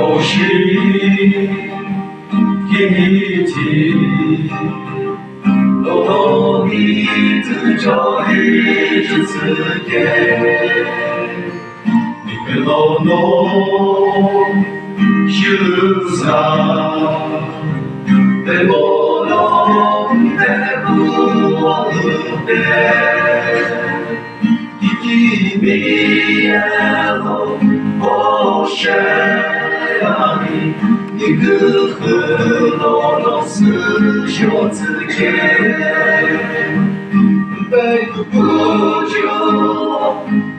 oshikimithi hohoに通常に続けImpeuの修さでもので不を打って生き見えのおしゃに肉不動の数字をつけ不条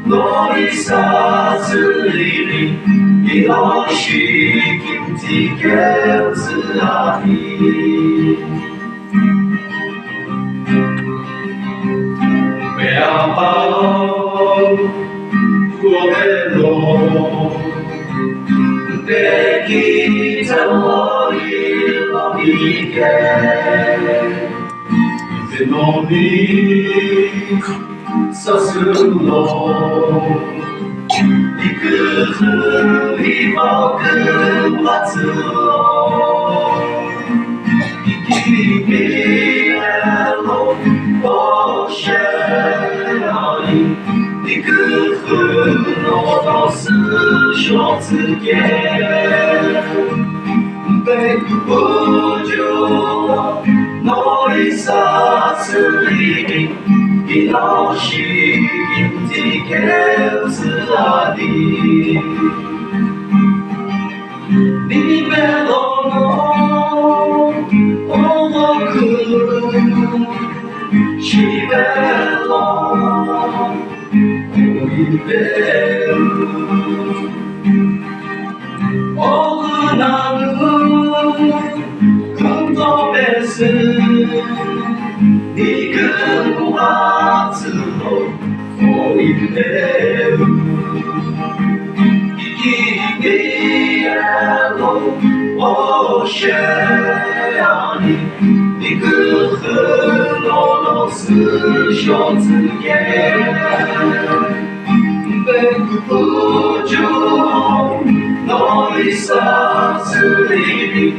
のいさついにoshikimithiつありめあばごめろできたもいのみけ水のみさすの幾分にもくまつを生き見えのおしゃに幾分の数をつけ不条のいさついにoshikimithiつありリベロの重くしべろリベルオグナルクントベス肉発のおいで生き見えのおしゃに肉不動の数をつけ不条のいさついに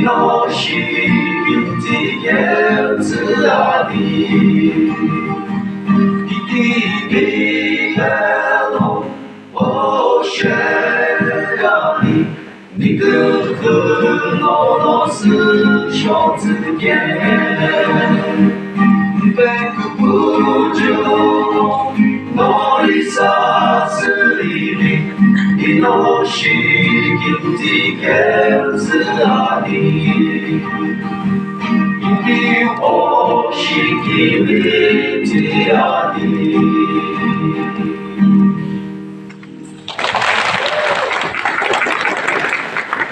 oshikimithiつあり生き見えのおしゃに肉不動の数をつけ不条のいさついにoshikimithiつありoshikimithiあり